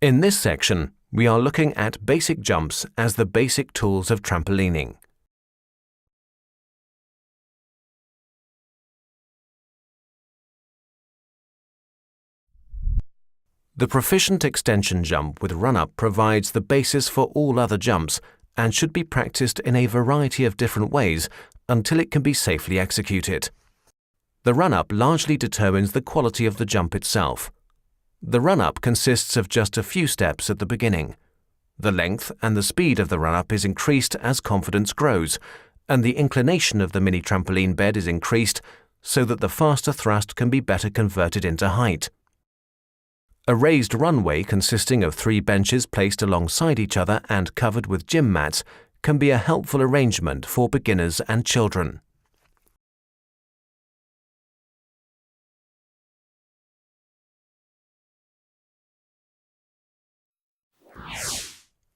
In this section, we are looking at basic jumps as the basic tools of trampolining. The proficient extension jump with run-up provides the basis for all other jumps and should be practiced in a variety of different ways until it can be safely executed. The run-up largely determines the quality of the jump itself. The run-up consists of just a few steps at the beginning. The length and the speed of the run-up is increased as confidence grows, and the inclination of the mini trampoline bed is increased so that the faster thrust can be better converted into height. A raised runway consisting of 3 benches placed alongside each other and covered with gym mats can be a helpful arrangement for beginners and children.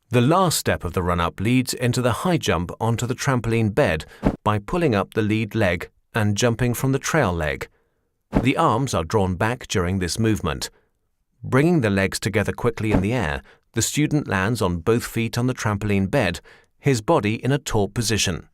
The last step of the run-up leads into the high jump onto the trampoline bed by pulling up the lead leg and jumping from the trail leg. The arms are drawn back during this movement. Bringing the legs together quickly in the air, the student lands on both feet on the trampoline bed, his body in a taut position.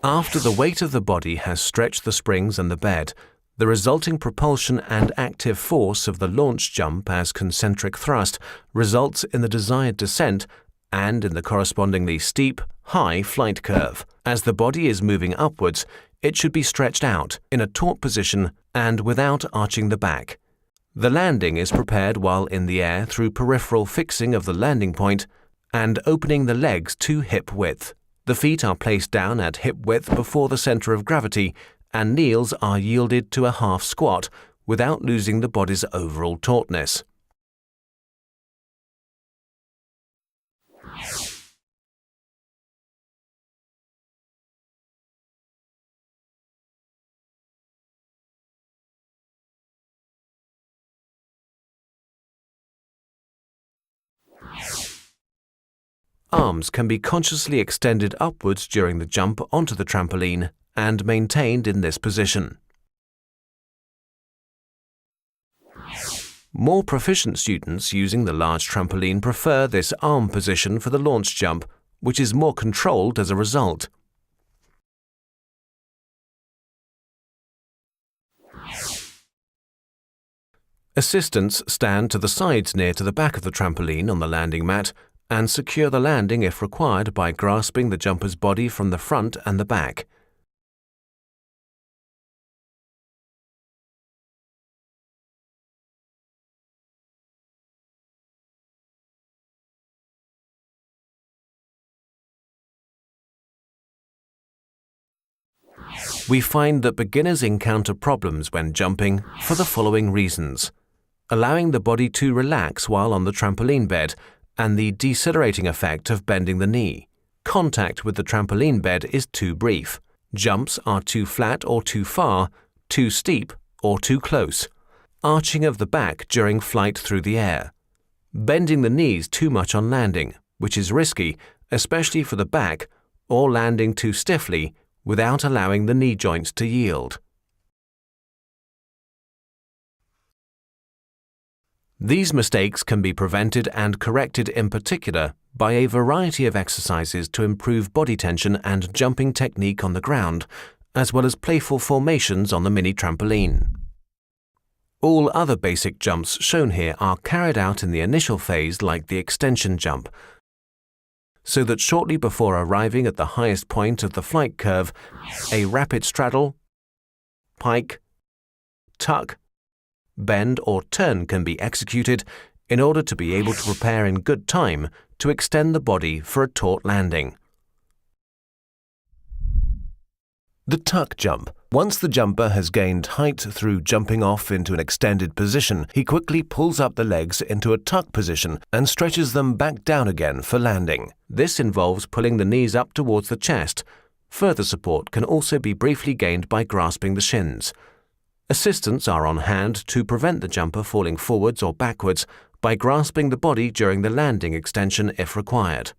After the weight of the body has stretched the springs and the bed, the resulting propulsion and active force of the launch jump as concentric thrust results in the desired descent and in the correspondingly steep, high flight curve. As the body is moving upwards, it should be stretched out in a taut position and without arching the back. The landing is prepared while in the air through peripheral fixing of the landing point and opening the legs to hip width. The feet are placed down at hip width before the center of gravity, and knees are yielded to a half squat without losing the body's overall tautness. Arms can be consciously extended upwards during the jump onto the trampoline and maintained in this position. More proficient students using the large trampoline prefer this arm position for the launch jump, which is more controlled as a result. Assistants stand to the sides near to the back of the trampoline on the landing mat and secure the landing if required by grasping the jumper's body from the front and the back. We find that beginners encounter problems when jumping for the following reasons: allowing the body to relax while on the trampoline bed and the decelerating effect of bending the knee. Contact with the trampoline bed is too brief. Jumps are too flat or too far, too steep or too close. Arching of the back during flight through the air. Bending the knees too much on landing, which is risky, especially for the back, or landing too stiffly without allowing the knee joints to yield. These mistakes can be prevented and corrected in particular by a variety of exercises to improve body tension and jumping technique on the ground, as well as playful formations on the mini trampoline. All other basic jumps shown here are carried out in the initial phase like the extension jump, so that shortly before arriving at the highest point of the flight curve, a rapid straddle, pike, tuck, bend or turn can be executed in order to be able to prepare in good time to extend the body for a taut landing. The tuck jump. Once the jumper has gained height through jumping off into an extended position, he quickly pulls up the legs into a tuck position and stretches them back down again for landing. This involves pulling the knees up towards the chest. Further support can also be briefly gained by grasping the shins. Assistants are on hand to prevent the jumper falling forwards or backwards by grasping the body during the landing extension if required.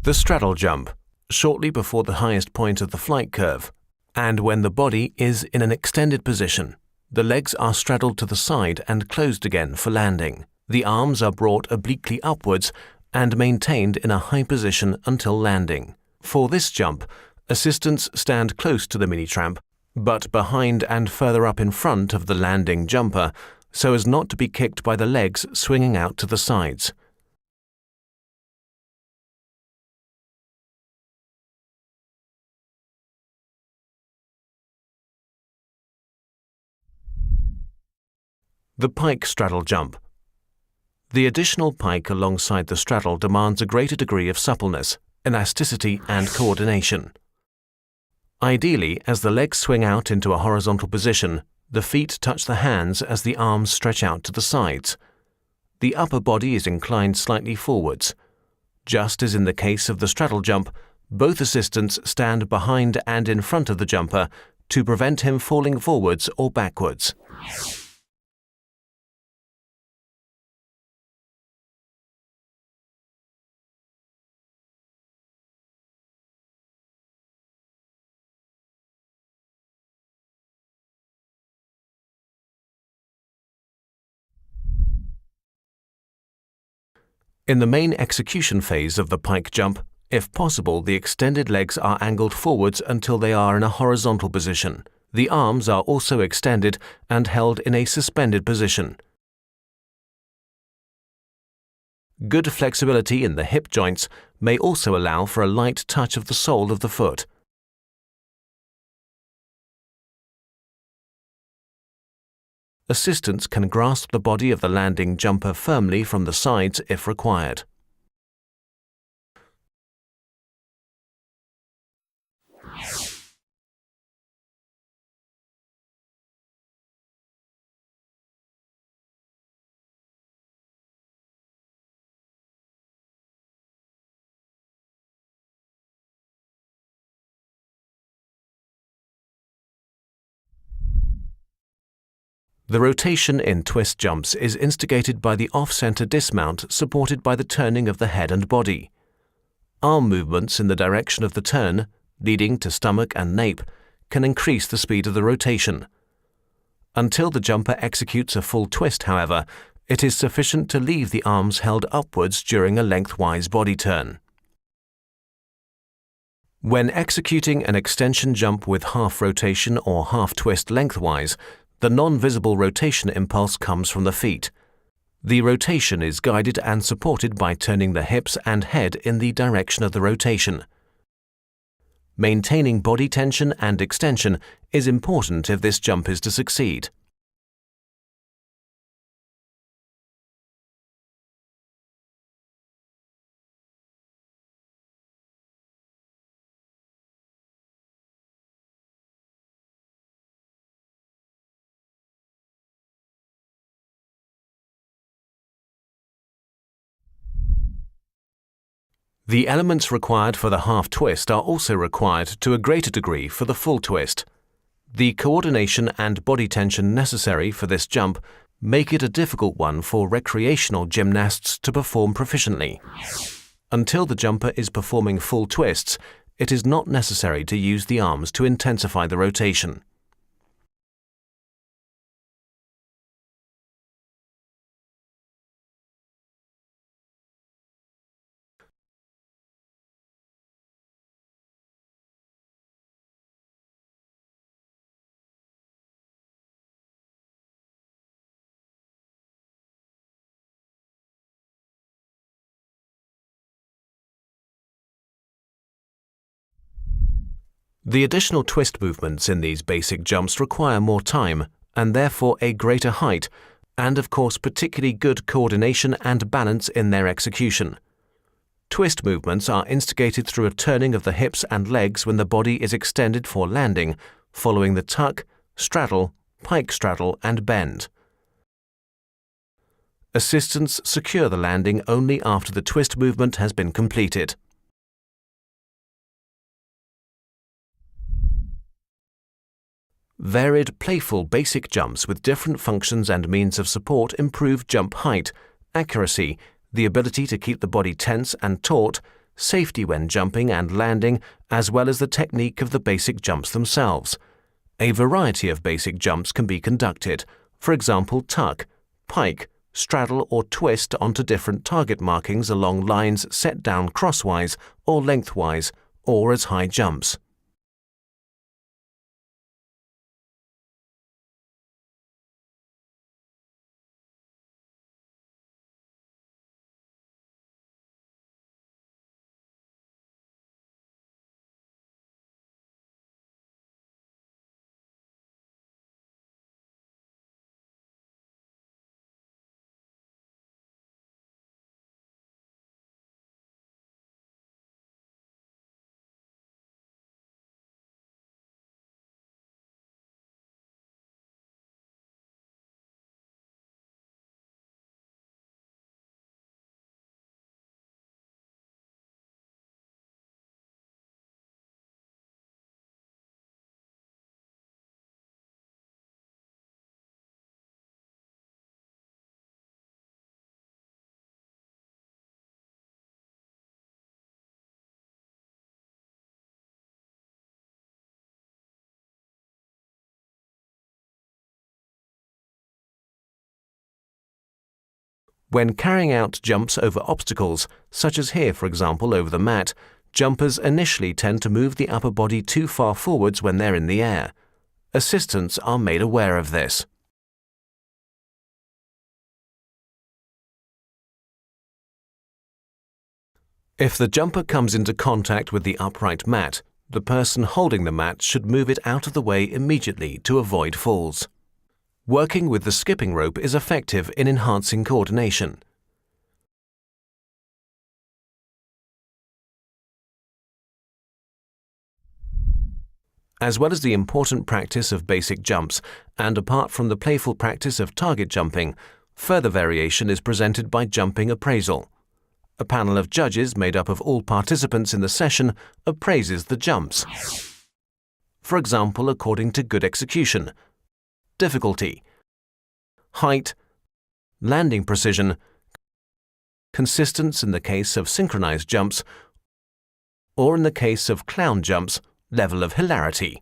The straddle jump, shortly before the highest point of the flight curve, and when the body is in an extended position. The legs are straddled to the side and closed again for landing. The arms are brought obliquely upwards and maintained in a high position until landing. For this jump, assistants stand close to the Minitramp, but behind and further up in front of the landing jumper, so as not to be kicked by the legs swinging out to the sides. The pike straddle jump. The additional pike alongside the straddle demands a greater degree of suppleness, elasticity, and coordination. Ideally, as the legs swing out into a horizontal position, the feet touch the hands as the arms stretch out to the sides. The upper body is inclined slightly forwards. Just as in the case of the straddle jump, both assistants stand behind and in front of the jumper to prevent him falling forwards or backwards. In the main execution phase of the pike jump, if possible, the extended legs are angled forwards until they are in a horizontal position. The arms are also extended and held in a suspended position. Good flexibility in the hip joints may also allow for a light touch of the sole of the foot. Assistants can grasp the body of the landing jumper firmly from the sides if required. The rotation in twist jumps is instigated by the off-center dismount supported by the turning of the head and body. Arm movements in the direction of the turn, leading to stomach and nape, can increase the speed of the rotation. Until the jumper executes a full twist, however, it is sufficient to leave the arms held upwards during a lengthwise body turn. When executing an extension jump with half rotation or half twist lengthwise, the non-visible rotation impulse comes from the feet. The rotation is guided and supported by turning the hips and head in the direction of the rotation. Maintaining body tension and extension is important if this jump is to succeed. The elements required for the half twist are also required to a greater degree for the full twist. The coordination and body tension necessary for this jump make it a difficult one for recreational gymnasts to perform proficiently. Until the jumper is performing full twists, it is not necessary to use the arms to intensify the rotation. The additional twist movements in these basic jumps require more time, and therefore a greater height, and of course particularly good coordination and balance in their execution. Twist movements are instigated through a turning of the hips and legs when the body is extended for landing, following the tuck, straddle, pike straddle, and bend. Assistants secure the landing only after the twist movement has been completed. Varied, playful basic jumps with different functions and means of support improve jump height, accuracy, the ability to keep the body tense and taut, safety when jumping and landing, as well as the technique of the basic jumps themselves. A variety of basic jumps can be conducted, for example tuck, pike, straddle or twist onto different target markings along lines set down crosswise or lengthwise, or as high jumps. When carrying out jumps over obstacles, such as here for example over the mat, jumpers initially tend to move the upper body too far forwards when they're in the air. Assistants are made aware of this. If the jumper comes into contact with the upright mat, the person holding the mat should move it out of the way immediately to avoid falls. Working with the skipping rope is effective in enhancing coordination. As well as the important practice of basic jumps, and apart from the playful practice of target jumping, further variation is presented by jumping appraisal. A panel of judges made up of all participants in the session appraises the jumps. For example, according to good execution, difficulty, height, landing precision, consistence in the case of synchronized jumps, or in the case of clown jumps, level of hilarity.